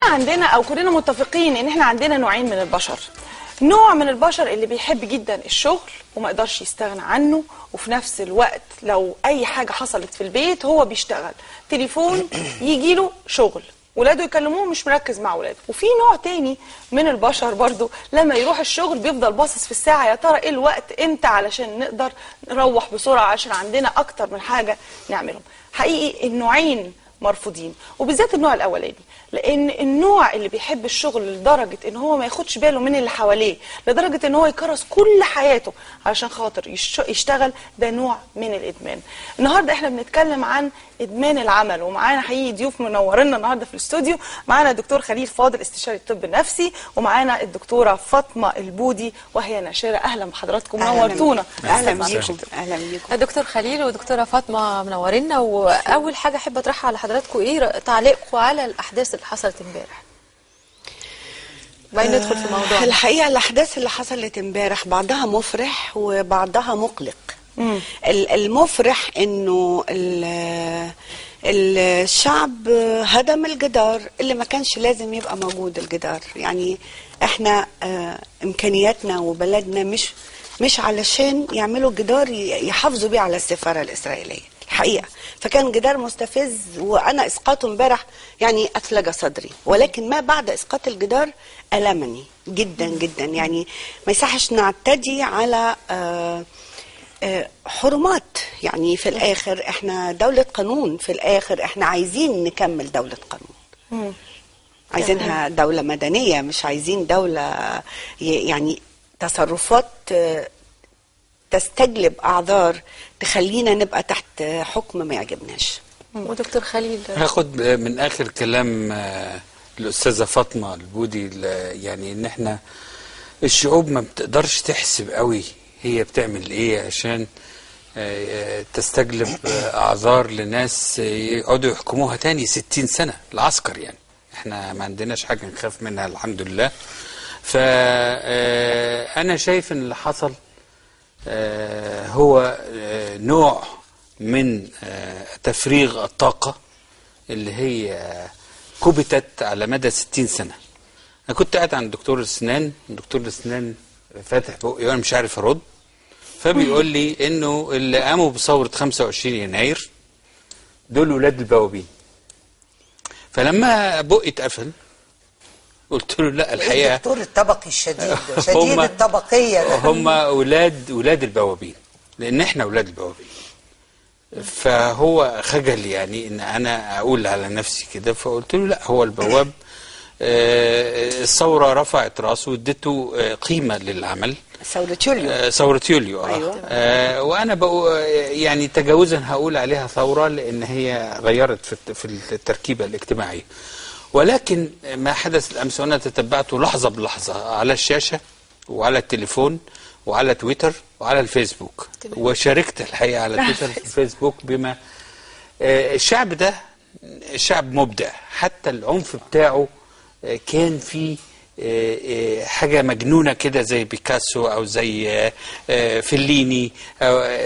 عندنا او كلنا متفقين ان احنا عندنا نوعين من البشر. نوع من البشر اللي بيحب جدا الشغل وما يقدرش يستغنى عنه، وفي نفس الوقت لو اي حاجه حصلت في البيت هو بيشتغل، تليفون يجيله شغل، ولاده يكلموه مش مركز مع ولاده. وفي نوع تاني من البشر برضو لما يروح الشغل بيفضل باصص في الساعه، يا ترى ايه الوقت امتى علشان نقدر نروح بسرعه عشان عندنا اكتر من حاجه نعملهم. حقيقي النوعين مرفوضين، وبالذات النوع الاولاني، لان النوع اللي بيحب الشغل لدرجه ان هو ما ياخدش باله من اللي حواليه، لدرجه ان هو يكرس كل حياته علشان خاطر يشتغل، ده نوع من الادمان. النهارده احنا بنتكلم عن ادمان العمل، ومعانا حقيقي ضيوف منورنا النهارده في الاستوديو. معانا الدكتور خليل فاضل استشاري الطب النفسي، ومعانا الدكتوره فاطمه البودي وهي ناشره. اهلا بحضراتكم، نورتونا. اهلا بيكم. اهلا بيكم الدكتور خليل ودكتوره فاطمه منورنا. واول حاجه احب اطرحها على حضراتكم، ايه تعليقكم على الاحداث اللي حصلت امبارح؟ بعدين ندخل في موضوع. الحقيقه الاحداث اللي حصلت امبارح بعضها مفرح وبعضها مقلق. المفرح انه الشعب هدم الجدار اللي ما كانش لازم يبقى موجود. الجدار يعني احنا امكانياتنا وبلدنا مش علشان يعملوا جدار يحافظوا بيه على السفاره الاسرائيليه الحقيقه. فكان جدار مستفز، وانا اسقاطه امبارح يعني اثلج صدري، ولكن ما بعد اسقاط الجدار المني جدا جدا. يعني ما يصحش نعتدي على حرمات. يعني في الاخر احنا دولة قانون، في الاخر احنا عايزين نكمل دولة قانون. عايزينها دولة مدنية، مش عايزين دولة يعني تصرفات تستجلب اعذار تخلينا نبقى تحت حكم ما يعجبناش. ودكتور خليل هاخد من اخر كلام الاستاذه فاطمه البودي، يعني ان احنا الشعوب ما بتقدرش تحسب قوي هي بتعمل ايه عشان تستجلب اعذار لناس يقعدوا يحكموها تاني 60 سنه العسكر. يعني احنا ما عندناش حاجه نخاف منها الحمد لله. فانا شايف ان اللي حصل هو نوع من تفريغ الطاقة اللي هي كبتت على مدى 60 سنة. أنا كنت قاعد عند دكتور الأسنان، دكتور الأسنان فاتح بقي وأنا مش عارف أرد، فبيقول لي إنه اللي قاموا بثورة 25 يناير دول ولاد البوابين. فلما بقي اتقفل قلت له لا الحقيقه الدكتور الطبقي الشديد شديد الطبقيه هم ولاد البوابين، لان احنا ولاد البوابين. فهو خجل يعني ان انا اقول على نفسي كده، فقلت له لا هو البواب. الثوره رفعت راسه وادته قيمه للعمل. ثوره يوليو. ثوره يوليو. أيوة. وانا يعني تجاوزا هقول عليها ثوره لان هي غيرت في التركيبه الاجتماعيه. ولكن ما حدث الأمس وأنا تتبعته لحظة بلحظة على الشاشة وعلى التليفون وعلى تويتر وعلى الفيسبوك، وشاركت الحقيقة على تويتر في الفيسبوك بما الشعب ده شعب مبدع. حتى العنف بتاعه كان فيه حاجة مجنونة كده زي بيكاسو أو زي فيليني.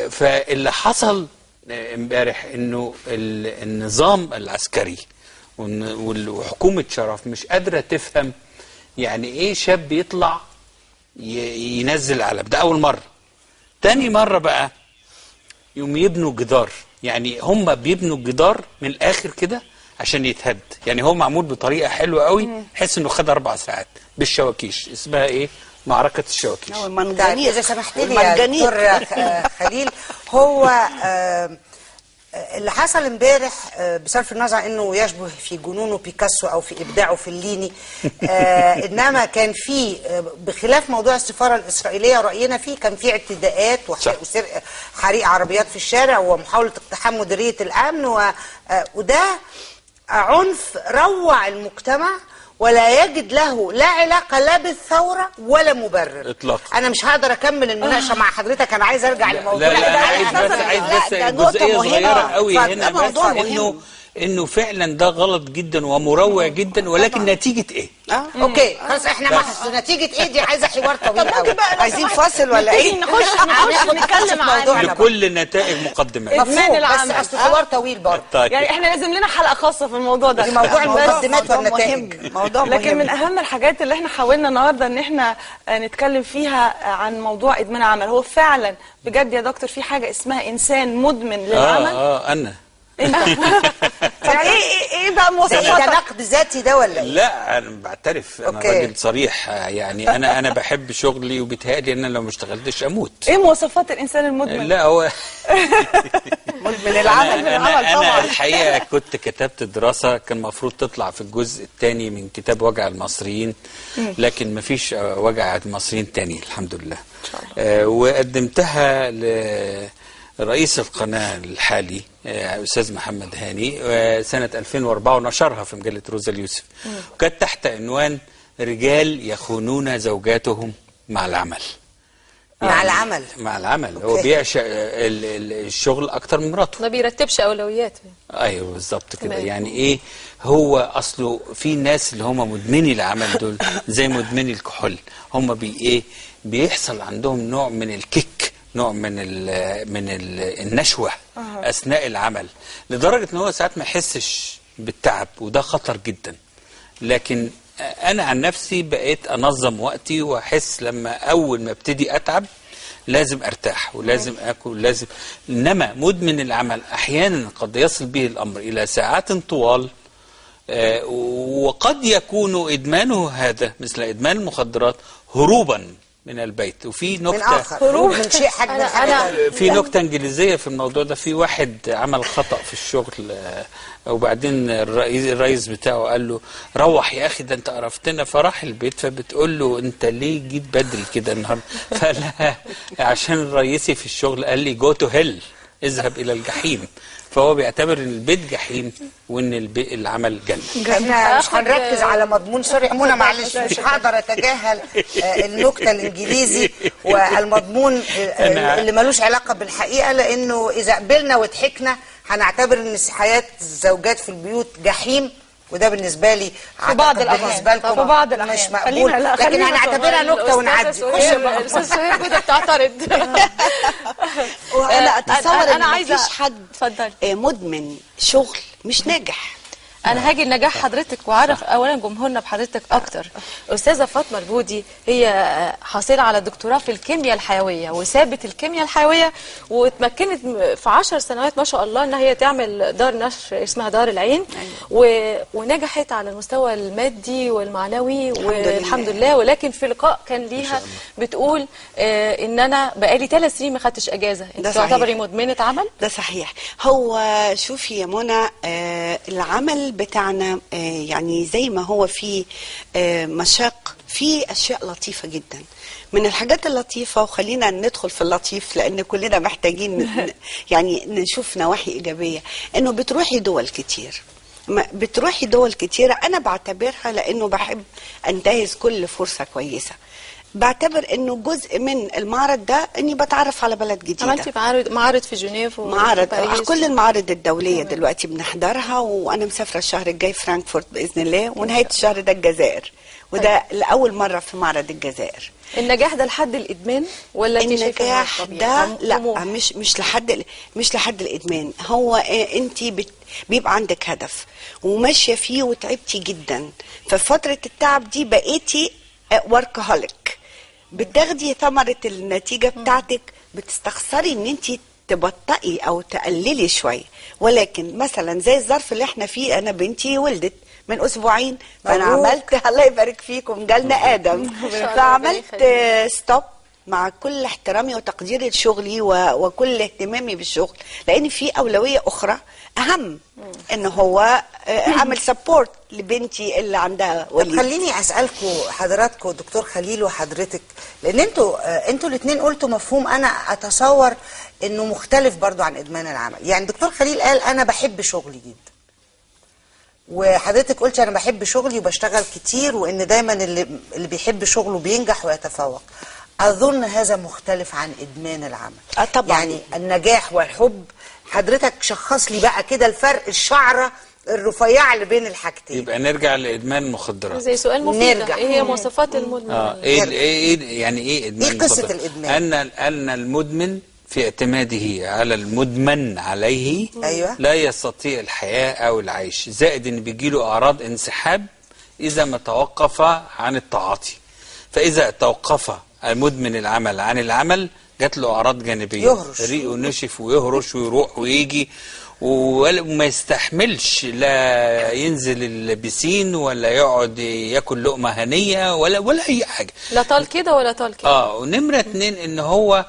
فاللي حصل امبارح إنه النظام العسكري وحكومة شرف مش قادرة تفهم يعني ايه شاب يطلع ينزل علم. ده اول مرة. تاني مرة بقى يوم يبنوا جدار. يعني هم بيبنوا الجدار من الاخر كده عشان يتهد. يعني هو معمول بطريقة حلوة قوي، حس انه خد 4 ساعات بالشواكيش. اسمها ايه؟ معركة الشواكيش. اذا سمحت لي يا دكتور خليل، هو اللي حصل امبارح بصرف النظر انه يشبه في جنونه بيكاسو او في ابداعه فيليني، انما كان في بخلاف موضوع السفاره الاسرائيليه راينا فيه كان في اعتداءات وحريق عربيات في الشارع ومحاوله اقتحام مديريه الامن، وده عنف روع المجتمع ولا يجد له لا علاقه لا بالثوره ولا مبرر اطلاقا. انا مش هقدر اكمل المناقشه مع حضرتك، انا عايز ارجع لموضوع. لا عايز بس جزئيه صغيره قوي هنا، بس انه انه فعلا ده غلط جدا ومروع جدا، ولكن نتيجه ايه؟ اوكي خلاص احنا نتيجه ايه دي عايزه حوار طويل قوي. عايزين فاصل ولا ايه؟ نخش نتكلم عن لكل نتائج مقدمات. ادمان العمل، بس اصل حوار طويل برضه. طيب. يعني احنا لازم لنا حلقه خاصه في الموضوع ده، في موضوع المقدمات والنتائج. موضوع مهم. لكن من اهم الحاجات اللي احنا حاولنا النهارده ان احنا نتكلم فيها عن موضوع ادمان العمل. هو فعلا بجد يا دكتور في حاجه اسمها انسان مدمن للعمل؟ انا انت يعني ايه بقى ده مواصفاتك؟ نقد ذاتي ده ولا ايه؟ لا انا بعترف، انا أوكي. راجل صريح، يعني انا بحب شغلي وبيتهيألي ان انا لو ما اشتغلتش اموت. ايه مواصفات الانسان المدمن؟ لا هو مدمن العمل. أنا الحقيقه كنت كتبت دراسه كان المفروض تطلع في الجزء الثاني من كتاب وجع المصريين، لكن ما فيش وجع المصريين تاني الحمد لله. وقدمتها رئيس القناة الحالي أستاذ محمد هاني سنة 2004 ونشرها في مجلة روزا اليوسف، وكانت تحت عنوان رجال يخونون زوجاتهم مع العمل. مع العمل. مع العمل. هو بيعشق الشغل أكتر من مراته، ما بيرتبش أولوياته. ايوه بالظبط كده. يعني ايه، هو اصله في ناس اللي هم مدمني العمل دول زي مدمني الكحول، هم بيحصل عندهم نوع من الكيك، نوع من النشوة أثناء العمل، لدرجة ان هو ساعات ما يحسش بالتعب، وده خطر جدا. لكن أنا عن نفسي بقيت أنظم وقتي، وأحس لما أول ما ابتدي أتعب لازم أرتاح ولازم أكل ولازم. إنما مدمن العمل أحيانا قد يصل به الأمر إلى ساعات طوال، وقد يكون إدمانه هذا مثل إدمان المخدرات هروبا من البيت. وفي نكتة هروب من شيء حاجة في نكتة انجليزية في الموضوع ده. في واحد عمل خطأ في الشغل، وبعدين الرئيس بتاعه قال له روح يا اخي ده انت قرفتنا، فراح البيت، فبتقول له انت ليه جيت بدري كده النهارده؟ فقال عشان رئيسي في الشغل قال لي جو تو هيل، اذهب الى الجحيم. فهو بيعتبر ان البيت جحيم وان العمل جنه. احنا مش هنركز على مضمون. سوري يا منى معلش، مش هقدر اتجاهل النكته الانجليزي والمضمون اللي ملوش علاقه بالحقيقه، لانه اذا قبلنا وضحكنا هنعتبر ان حياه الزوجات في البيوت جحيم، وده بالنسبه لي في بعض الأحيان، بالنسبه لكم في بعض مش الأحيان. مقبول، لكن هنعتبرها نكته ونعدي. الأستاذ سهير بدها تعترض. وانا اتصور ان عايزة مفيش حد مدمن شغل مش ناجح. انا هاجي لنجاح حضرتك واعرف اولا جمهورنا بحضرتك اكتر. استاذه فاطمه البودي هي حاصله على دكتوراه في الكيمياء الحيويه، وسابت الكيمياء الحيويه واتمكنت في 10 سنوات ما شاء الله انها هي تعمل دار نشر اسمها دار العين، ونجحت على المستوى المادي والمعنوي والحمد لله. ولكن في لقاء كان ليها بتقول ان انا بقالي 3 سنين ما خدتش اجازه. انت تعتبري مدمنه عمل؟ ده صحيح. هو شوفي يا منى، العمل بتاعنا يعني زي ما هو فيه مشاق، فيه أشياء لطيفة جدا. من الحاجات اللطيفة، وخلينا ندخل في اللطيف لأن كلنا محتاجين يعني نشوف نواحي إيجابية، إنه بتروحي دول كتير. بتروحي دول كتيرة، أنا بعتبرها لأنه بحب أنتهز كل فرصة كويسة. بعتبر انه جزء من المعرض ده اني بتعرف على بلد جديده. عملتي معارض في جنيف معارض، كل المعارض الدوليه دلوقتي بنحضرها، وانا مسافره الشهر الجاي فرانكفورت باذن الله، ونهايه الشهر ده الجزائر، وده لاول مره في معرض الجزائر. النجاح ده لحد الادمان ولا النجاح ده لا، مش لحد الادمان. هو انت بيبقى عندك هدف وماشيه فيه وتعبتي جدا، ففتره التعب دي بقيتي وركهوليك، بتاخدي ثمرة النتيجة بتاعتك، بتستخسري ان انت تبطئي او تقللي شوية. ولكن مثلا زي الظرف اللي احنا فيه، انا بنتي ولدت من اسبوعين، فانا عملت الله يبارك فيكم جالنا ادم، فعملت ستوب مع كل احترامي وتقديري لشغلي وكل اهتمامي بالشغل، لان في اولوية اخرى اهم، ان هو اعمل سبورت لبنتي اللي عندها وليد. خليني اسالكم حضراتكم دكتور خليل وحضرتك، لان انتوا الاثنين قلتوا مفهوم انا اتصور انه مختلف برضو عن ادمان العمل. يعني دكتور خليل قال انا بحب شغلي جدا، وحضرتك قلت انا بحب شغلي وبشتغل كتير، وان دايما اللي بيحب شغله بينجح ويتفوق. اظن هذا مختلف عن ادمان العمل. طبعا. يعني النجاح والحب حضرتك شخص لي بقى كده الفرق الشعره الرفيعه اللي بين الحاجتين. يبقى نرجع لادمان المخدرات. زي سؤال مفيد، نرجع. ايه هي مواصفات المدمن؟ يعني ايه ادمان ايه قصه المخدرات؟ الادمان؟ ان المدمن في اعتماده على المدمن عليه أيوة. لا يستطيع الحياه او العيش، زائد ان بيجيله اعراض انسحاب اذا ما توقف عن التعاطي. فاذا توقف المدمن العمل عن العمل جات له اعراض جانبيه، يهرش. ريقه نشف ويهرش ويروح ويجي وما يستحملش، لا ينزل البسين ولا يقعد ياكل لقمه هنيه ولا اي حاجه. لا طال كده ولا طال كده. ونمره 2 ان هو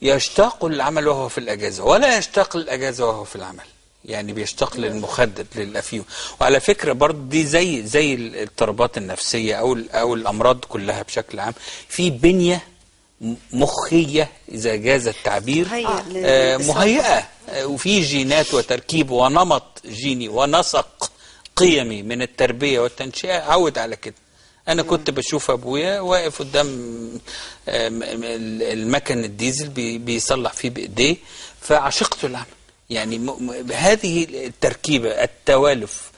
يشتاق للعمل وهو في الاجازه ولا يشتاق للاجازه وهو في العمل، يعني بيشتاق للمخدر للافيون. وعلى فكره برضه دي زي الاضطرابات النفسيه او الامراض كلها بشكل عام، في بنيه مخيه اذا جاز التعبير مهيئه، وفي جينات وتركيب ونمط جيني ونسق قيمي من التربيه والتنشئه عود على كده. انا كنت بشوف ابويا واقف قدام المكن الديزل بيصلح فيه بايديه، فعشقت العمل. يعني هذه التركيبه، التوالف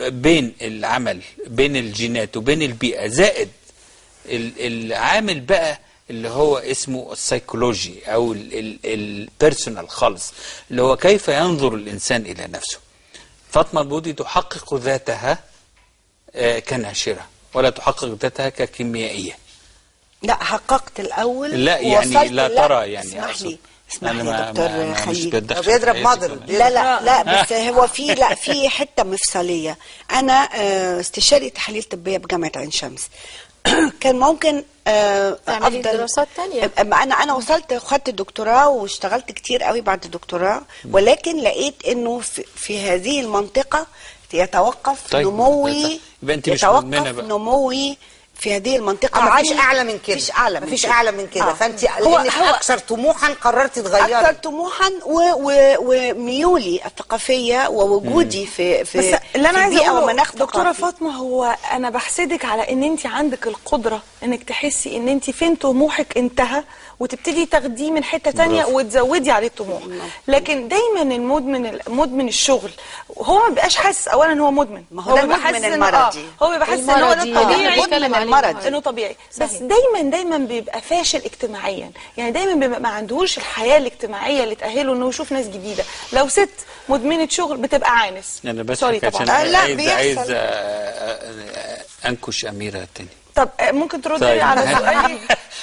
بين العمل، بين الجينات وبين البيئه، زائد العامل بقى اللي هو اسمه السيكولوجي او البيرسونال خالص، اللي هو كيف ينظر الانسان الى نفسه. فاطمه البودي تحقق ذاتها كناشره ولا تحقق ذاتها ككيميائيه. لا، حققت الاول. لا يعني لا ترى، يعني اسمح لي يا دكتور خليل. بيضرب مضرب. لا بس هو في حته مفصليه. انا استشاري تحاليل طبيه بجامعه عين شمس. كان ممكن تعملي دراسات تانية. انا وصلت خدت الدكتوراه واشتغلت كتير قوي بعد الدكتوراه، ولكن لقيت انه في هذه المنطقه يتوقف نموي، يبقى انت مش مدمنه بقى. نموي في هذه المنطقه مفيش اعلى من كده. مفيش اعلى من كده. فانت لانك اكثر طموحا قررتي تغيري. اكثر طموحا وميولي الثقافيه ووجودي في بس اللي انا عايزه اقوله ومناخ دكتوره فاطمه، هو انا بحسدك على ان انت عندك القدره انك تحسي ان انت فين طموحك انتهى وتبتدي تاخديه من حته تانية وتزودي عليه الطموح. لكن دايما مدمن الشغل هو ما بيبقاش حاسس اولا ان هو مدمن. ما هو ده المدمن المرضي. هو بيبقى حاسس ان هو ده الطبيعي، انه طبيعي. بس دايما بيبقى فاشل اجتماعيا، يعني دايما بيبقى ما عندهوش الحياه الاجتماعيه اللي تاهله انه يشوف ناس جديده. لو ست مدمنه شغل بتبقى عانس. انا بس سوري طبعا. عايز انكش اميره تاني. طب ممكن تردي على سؤالي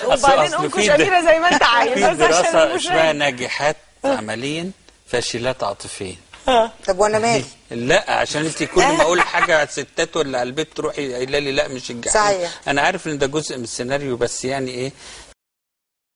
وبعدين انكش اميره زي ما انت عايز. في دراسه اسمها ناجحات عمليا فاشلات عاطفيا. طب وانا مالي؟ لا، عشان انت كل ما اقول حاجه على الستات ولا على البيت تروحي قايله لي لا مش الجحيم. صحيح. انا عارف ان ده جزء من السيناريو، بس يعني ايه